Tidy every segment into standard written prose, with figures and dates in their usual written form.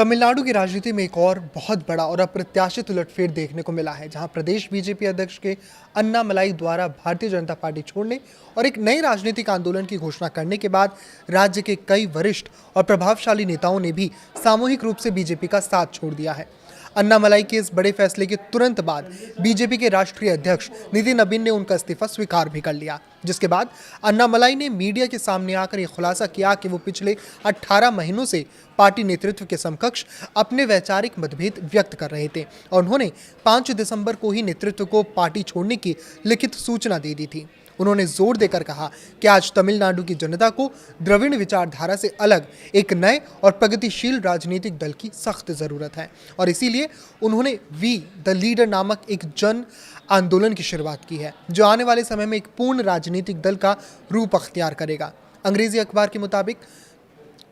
तमिलनाडु की राजनीति में एक और बहुत बड़ा और अप्रत्याशित उलटफेर देखने को मिला है, जहां प्रदेश बीजेपी अध्यक्ष के अन्नामलाई द्वारा भारतीय जनता पार्टी छोड़ने और एक नए राजनीतिक आंदोलन की घोषणा करने के बाद राज्य के कई वरिष्ठ और प्रभावशाली नेताओं ने भी सामूहिक रूप से बीजेपी का साथ छोड़ दिया है। अन्नामलाई के इस बड़े फैसले के तुरंत बाद बीजेपी के राष्ट्रीय अध्यक्ष नितिन नबीन ने उनका इस्तीफा स्वीकार भी कर लिया, जिसके बाद अन्नामलाई ने मीडिया के सामने आकर यह खुलासा किया कि वो पिछले 18 महीनों से पार्टी नेतृत्व के समकक्ष अपने वैचारिक मतभेद व्यक्त कर रहे थे और उन्होंने 5 दिसंबर को ही नेतृत्व को पार्टी छोड़ने की लिखित सूचना दे दी थी। उन्होंने जोर देकर कहा कि आज तमिलनाडु की जनता को द्रविड़ विचारधारा से अलग एक नए और प्रगतिशील राजनीतिक दल की सख्त जरूरत है और इसीलिए उन्होंने वी द लीडर नामक एक जन आंदोलन की शुरुआत की है, जो आने वाले समय में एक पूर्ण राजनीतिक दल का रूप अख्तियार करेगा। अंग्रेजी अखबार के मुताबिक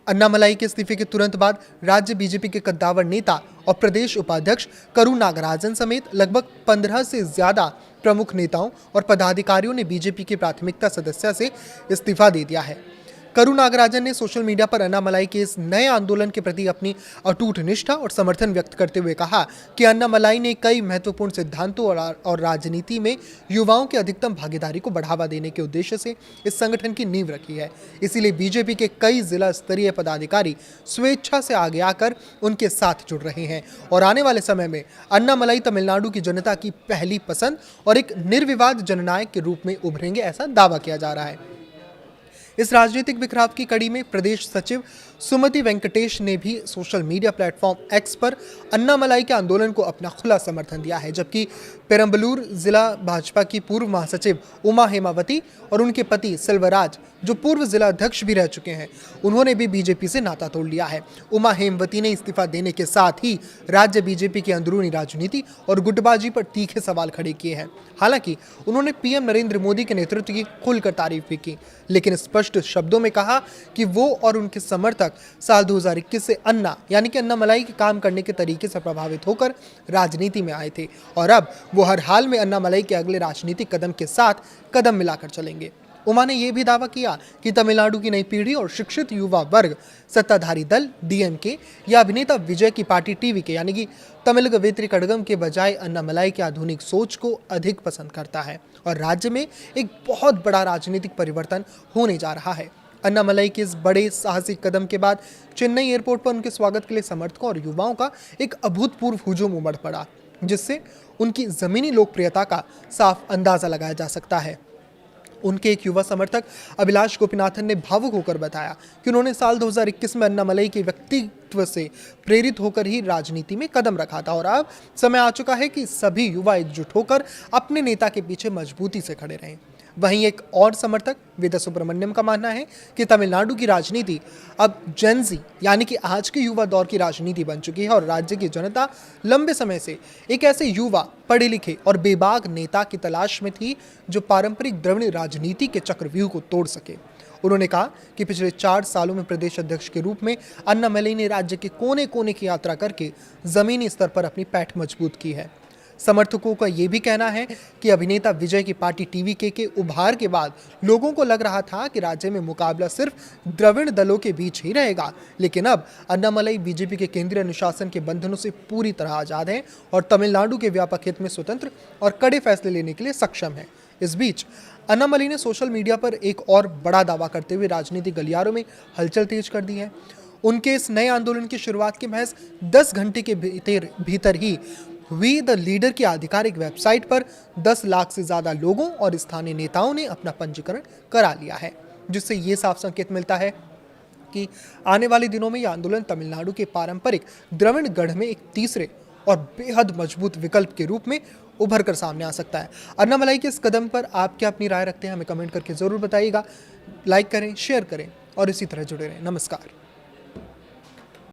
अन्नामलाई के इस्तीफे के तुरंत बाद राज्य बीजेपी के कद्दावर नेता और प्रदेश उपाध्यक्ष करू नागराजन समेत लगभग 15 से ज्यादा प्रमुख नेताओं और पदाधिकारियों ने बीजेपी की प्राथमिकता सदस्यता से इस्तीफा दे दिया है। करू नागराजन ने सोशल मीडिया पर अन्नामलाई के इस नए आंदोलन के प्रति अपनी अटूट निष्ठा और समर्थन व्यक्त करते हुए कहा कि अन्नामलाई ने कई महत्वपूर्ण सिद्धांतों और राजनीति में युवाओं की अधिकतम भागीदारी को बढ़ावा देने के उद्देश्य से इस संगठन की नींव रखी है। इसीलिए बीजेपी के कई जिला स्तरीय पदाधिकारी स्वेच्छा से आगे आकर उनके साथ जुड़ रहे हैं और आने वाले समय में अन्नामलाई तमिलनाडु की जनता की पहली पसंद और एक निर्विवाद जननायक के रूप में उभरेंगे, ऐसा दावा किया जा रहा है। इस राजनीतिक बिखराव की कड़ी में प्रदेश सचिव सुमति वेंकटेश ने भी सोशल मीडिया प्लेटफॉर्म एक्स पर अन्नामलाई के आंदोलन को अपना खुला समर्थन दिया है, जबकि पेरम्बलूर जिला भाजपा की पूर्व महासचिव उमा हेमावती और उनके पति सिल्वराज, जो पूर्व जिला अध्यक्ष भी रह चुके हैं, उन्होंने भी बीजेपी से नाता तोड़ लिया है। उमा हेमवती ने इस्तीफा देने के साथ ही राज्य बीजेपी की अंदरूनी राजनीति और गुटबाजी पर तीखे सवाल खड़े किए हैं। हालांकि उन्होंने पीएम नरेंद्र मोदी के नेतृत्व की खुलकर तारीफ भी की, लेकिन स्पष्ट शब्दों में कहा कि वो और उनके समर्थक साल 2021 से यानी कि अन्नामलाई के काम करने के तरीके से प्रभावित होकर राजनीति में आए थे और अब वो हर हाल में अन्नामलाई के अगले राजनीतिक कदम के साथ कदम मिलाकर चलेंगे। उमा ने यह भी दावा किया कि तमिलनाडु की नई पीढ़ी और शिक्षित युवा वर्ग सत्ताधारी दल डीएमके या अभिनेता विजय की पार्टी टीवीके यानी कि तमिल वेत्री कड़गम के बजाय अन्नामलाई की आधुनिक सोच को अधिक पसंद करता है और राज्य में एक बहुत बड़ा राजनीतिक परिवर्तन होने जा रहा है। अन्नामलाई के इस बड़े साहसिक कदम के बाद चेन्नई एयरपोर्ट पर उनके स्वागत के लिए समर्थकों और युवाओं का एक अभूतपूर्व हुजूम उमड़ पड़ा, जिससे उनकी जमीनी लोकप्रियता का साफ अंदाजा लगाया जा सकता है। उनके एक युवा समर्थक अभिलाष गोपीनाथन ने भावुक होकर बताया कि उन्होंने साल 2021 में अन्नामलाई के व्यक्तित्व से प्रेरित होकर ही राजनीति में कदम रखा था और अब समय आ चुका है कि सभी युवा एकजुट होकर अपने नेता के पीछे मजबूती से खड़े रहें। वहीं एक और समर्थक वेदा सुब्रमण्यम का मानना है कि तमिलनाडु की राजनीति अब जेनजी यानी कि आज के युवा दौर की राजनीति बन चुकी है और राज्य की जनता लंबे समय से एक ऐसे युवा, पढ़े लिखे और बेबाक नेता की तलाश में थी जो पारंपरिक द्रविड़ राजनीति के चक्रव्यूह को तोड़ सके। उन्होंने कहा कि पिछले 4 सालों में प्रदेश अध्यक्ष के रूप में अन्नामलाई ने राज्य के कोने कोने की यात्रा करके जमीनी स्तर पर अपनी पैठ मजबूत की है। समर्थकों का यह भी कहना है कि अभिनेता विजय की पार्टी टीवीके के उभार के बाद लोगों को लग रहा था कि राज्य में मुकाबला सिर्फ द्रविड़ दलों के बीच ही रहेगा, लेकिन अब अन्नामलाई बीजेपी के केंद्रीय अनुशासन के बंधनों से पूरी तरह आजाद है और तमिलनाडु के व्यापक हित में स्वतंत्र और कड़े फैसले लेने के लिए सक्षम है। इस बीच अन्नामलाई ने सोशल मीडिया पर एक और बड़ा दावा करते हुए राजनीतिक गलियारों में हलचल तेज कर दी है। उनके इस नए आंदोलन की शुरुआत के महज 10 घंटे के भीतर ही वी द लीडर की आधिकारिक वेबसाइट पर 10 लाख से ज्यादा लोगों और स्थानीय नेताओं ने अपना पंजीकरण करा लिया है, जिससे ये साफ संकेत मिलता है कि आने वाले दिनों में यह आंदोलन तमिलनाडु के पारंपरिक द्रविड़ गढ़ में एक तीसरे और बेहद मजबूत विकल्प के रूप में उभर कर सामने आ सकता है। अन्नामलाई के इस कदम पर आप क्या अपनी राय रखते हैं, हमें कमेंट करके जरूर बताइएगा। लाइक करें, शेयर करें और इसी तरह जुड़े रहें। नमस्कार।